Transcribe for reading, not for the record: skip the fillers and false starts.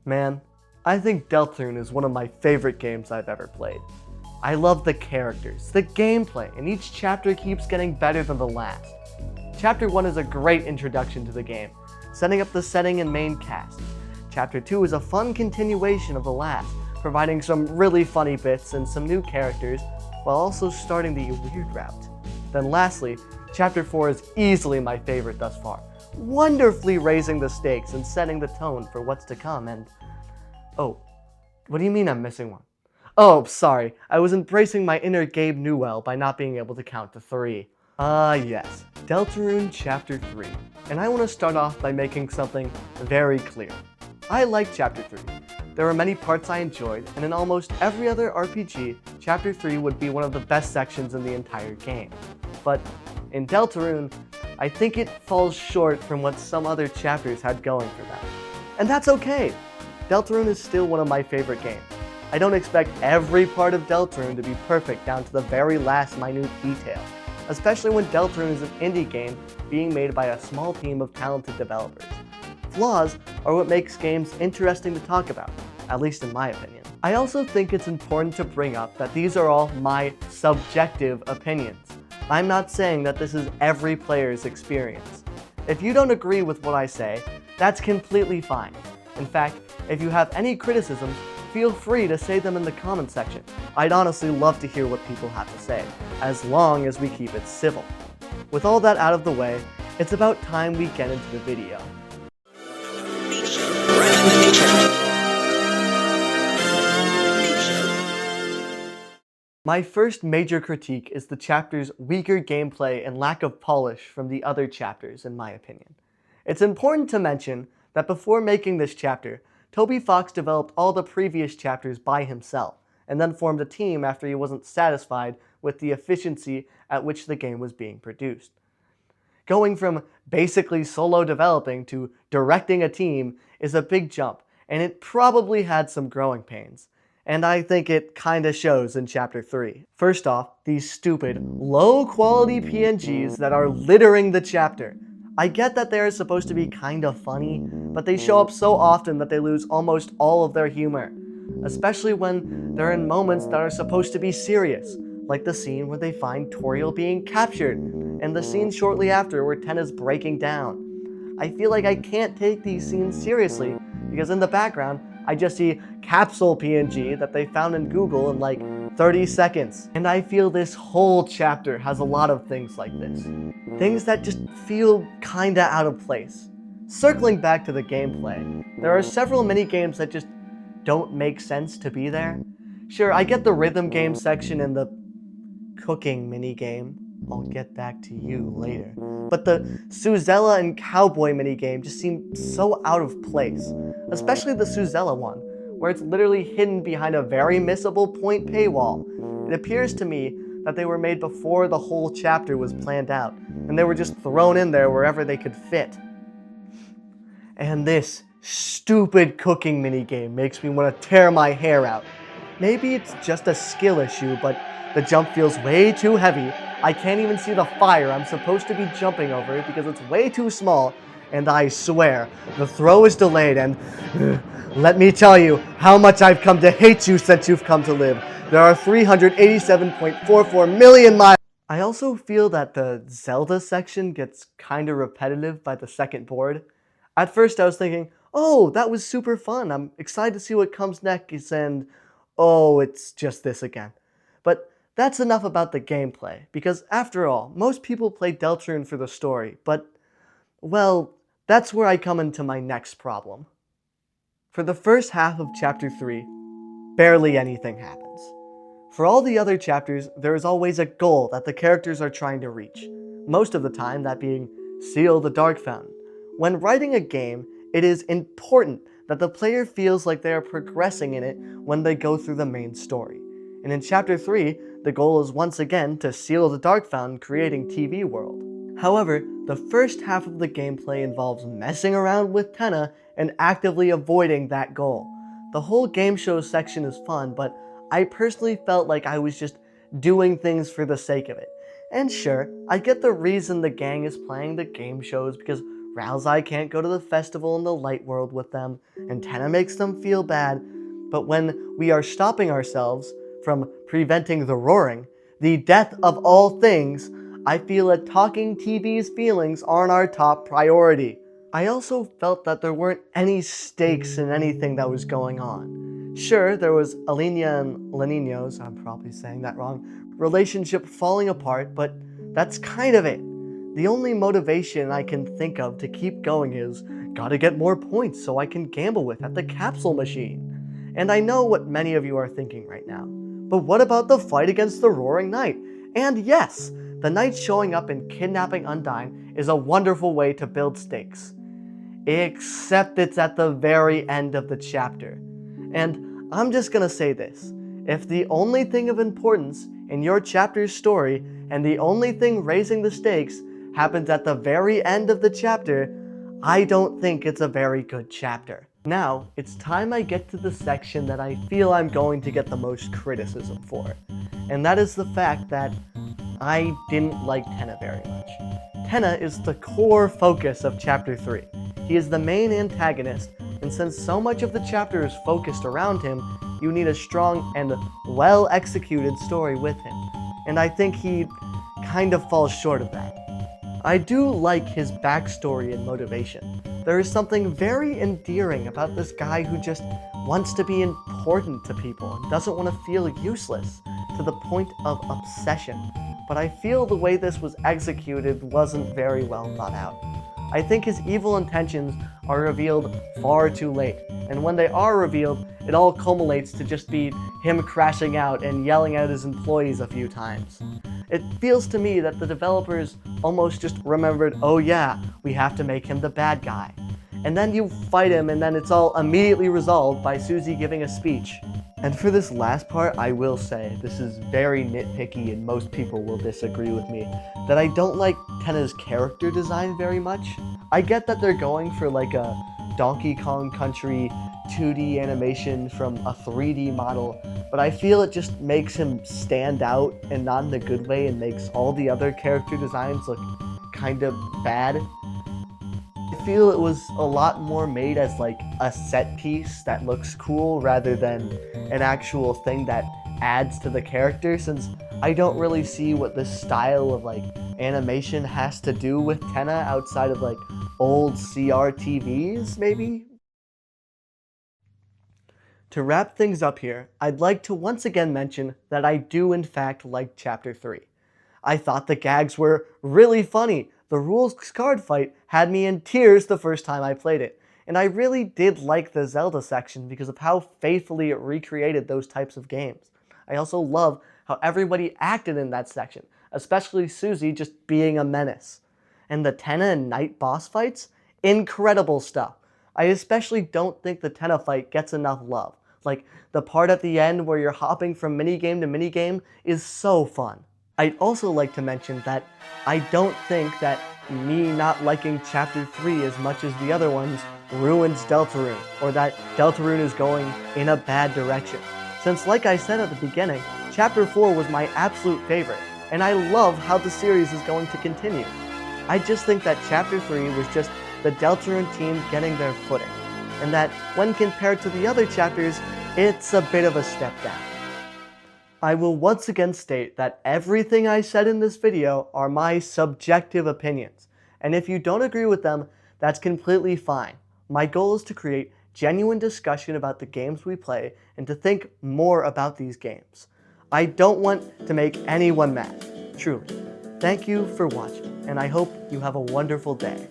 Man, I think Deltarune is one of my favorite games I've ever played. I love the characters, the gameplay, and each chapter keeps getting better than the last. Chapter 1 is a great introduction to the game, setting up the setting and main cast. Chapter 2 is a fun continuation of the last, providing some really funny bits and some new characters, while also starting the weird route. Then lastly, Chapter 4 is easily my favorite thus far, wonderfully raising the stakes and setting the tone for what's to come. And oh, what do you mean I'm missing one? Oh, sorry, I was embracing my inner Gabe Newell by not being able to count to 3. Yes, Deltarune Chapter 3. And I want to start off by making something very clear. I like Chapter 3. There were many parts I enjoyed, and in almost every other RPG, Chapter 3 would be one of the best sections in the entire game. But in Deltarune, I think it falls short from what some other chapters had going for them. And that's okay! Deltarune is still one of my favorite games. I don't expect every part of Deltarune to be perfect down to the very last minute detail, especially when Deltarune is an indie game being made by a small team of talented developers. Flaws are what makes games interesting to talk about, at least in my opinion. I also think it's important to bring up that these are all my subjective opinions. I'm not saying that this is every player's experience. If you don't agree with what I say, that's completely fine. In fact, if you have any criticisms, feel free to say them in the comment section. I'd honestly love to hear what people have to say, as long as we keep it civil. With all that out of the way, it's about time we get into the video. My first major critique is the chapter's weaker gameplay and lack of polish from the other chapters, in my opinion. It's important to mention that before making this chapter, Toby Fox developed all the previous chapters by himself, and then formed a team after he wasn't satisfied with the efficiency at which the game was being produced. Going from basically solo developing to directing a team is a big jump, and it probably had some growing pains. And I think it kinda shows in Chapter 3. First off, these stupid, low-quality PNGs that are littering the chapter. I get that they are supposed to be kinda funny, but they show up so often that they lose almost all of their humor. Especially when they're in moments that are supposed to be serious, like the scene where they find Toriel being captured, and the scene shortly after where Ten is breaking down. I feel like I can't take these scenes seriously, because in the background, I just see capsule PNG that they found in Google in like 30 seconds. And I feel this whole chapter has a lot of things like this. Things that just feel kinda out of place. Circling back to the gameplay, there are several mini-games that just don't make sense to be there. Sure, I get the rhythm game section and the cooking mini-game. I'll get back to you later. But the Suzella and Cowboy minigame just seemed so out of place. Especially the Suzella one, where it's literally hidden behind a very missable point paywall. It appears to me that they were made before the whole chapter was planned out, and they were just thrown in there wherever they could fit. And this stupid cooking minigame makes me want to tear my hair out. Maybe it's just a skill issue, but the jump feels way too heavy. I can't even see the fire I'm supposed to be jumping over because it's way too small, and I swear, the throw is delayed, and let me tell you how much I've come to hate you since you've come to live. There are 387.44 million miles. I also feel that the Zelda section gets kinda repetitive by the second board. At first I was thinking, oh, that was super fun, I'm excited to see what comes next, and oh, it's just this again. But that's enough about the gameplay, because after all, most people play Deltarune for the story, but, well, that's where I come into my next problem. For the first half of Chapter 3, barely anything happens. For all the other chapters, there is always a goal that the characters are trying to reach, most of the time that being seal the Dark Fountain. When writing a game, it is important that the player feels like they are progressing in it when they go through the main story. And in Chapter 3, the goal is once again to seal the Dark Fountain, creating TV World. However, the first half of the gameplay involves messing around with Tenna and actively avoiding that goal. The whole game show section is fun, but I personally felt like I was just doing things for the sake of it. And sure, I get the reason the gang is playing the game shows because Ralzai can't go to the festival in the light world with them, and Tenna makes them feel bad. But when we are stopping ourselves from preventing the roaring, the death of all things, I feel that Talking TV's feelings aren't our top priority. I also felt that there weren't any stakes in anything that was going on. Sure, there was Alina and Lenino's, I'm probably saying that wrong, relationship falling apart, but that's kind of it. The only motivation I can think of to keep going is, gotta get more points so I can gamble with at the capsule machine. And I know what many of you are thinking right now. But what about the fight against the Roaring Knight? And yes, the knight showing up and kidnapping Undyne is a wonderful way to build stakes. Except it's at the very end of the chapter. And I'm just gonna say this. If the only thing of importance in your chapter's story and the only thing raising the stakes happens at the very end of the chapter, I don't think it's a very good chapter. Now, it's time I get to the section that I feel I'm going to get the most criticism for. And that is the fact that I didn't like Tenna very much. Tenna is the core focus of Chapter 3. He is the main antagonist, and since so much of the chapter is focused around him, you need a strong and well-executed story with him. And I think he kind of falls short of that. I do like his backstory and motivation. There is something very endearing about this guy who just wants to be important to people and doesn't want to feel useless, to the point of obsession. But I feel the way this was executed wasn't very well thought out. I think his evil intentions are revealed far too late, and when they are revealed, it all culminates to just be him crashing out and yelling at his employees a few times. It feels to me that the developers almost just remembered, oh yeah, we have to make him the bad guy. And then you fight him and then it's all immediately resolved by Susie giving a speech. And for this last part, I will say, this is very nitpicky and most people will disagree with me, that I don't like Tenna's character design very much. I get that they're going for like a Donkey Kong Country 2D animation from a 3D model, but I feel it just makes him stand out and not in a good way and makes all the other character designs look kind of bad. I feel it was a lot more made as like a set piece that looks cool rather than an actual thing that adds to the character, since I don't really see what this style of like animation has to do with Tenna outside of like old CRTVs maybe? To wrap things up here, I'd like to once again mention that I do in fact like Chapter 3. I thought the gags were really funny. The rules card fight had me in tears the first time I played it, and I really did like the Zelda section because of how faithfully it recreated those types of games. I also love how everybody acted in that section, especially Susie just being a menace. And the Tenna and Knight boss fights? Incredible stuff. I especially don't think the Tenna fight gets enough love. Like, the part at the end where you're hopping from minigame to minigame is so fun. I'd also like to mention that I don't think that me not liking Chapter 3 as much as the other ones ruins Deltarune, or that Deltarune is going in a bad direction. Since, like I said at the beginning, Chapter 4 was my absolute favorite, and I love how the series is going to continue. I just think that Chapter 3 was just the Deltarune team getting their footing, and that when compared to the other chapters, it's a bit of a step down. I will once again state that everything I said in this video are my subjective opinions, and if you don't agree with them, that's completely fine. My goal is to create genuine discussion about the games we play and to think more about these games. I don't want to make anyone mad, truly. Thank you for watching, and I hope you have a wonderful day.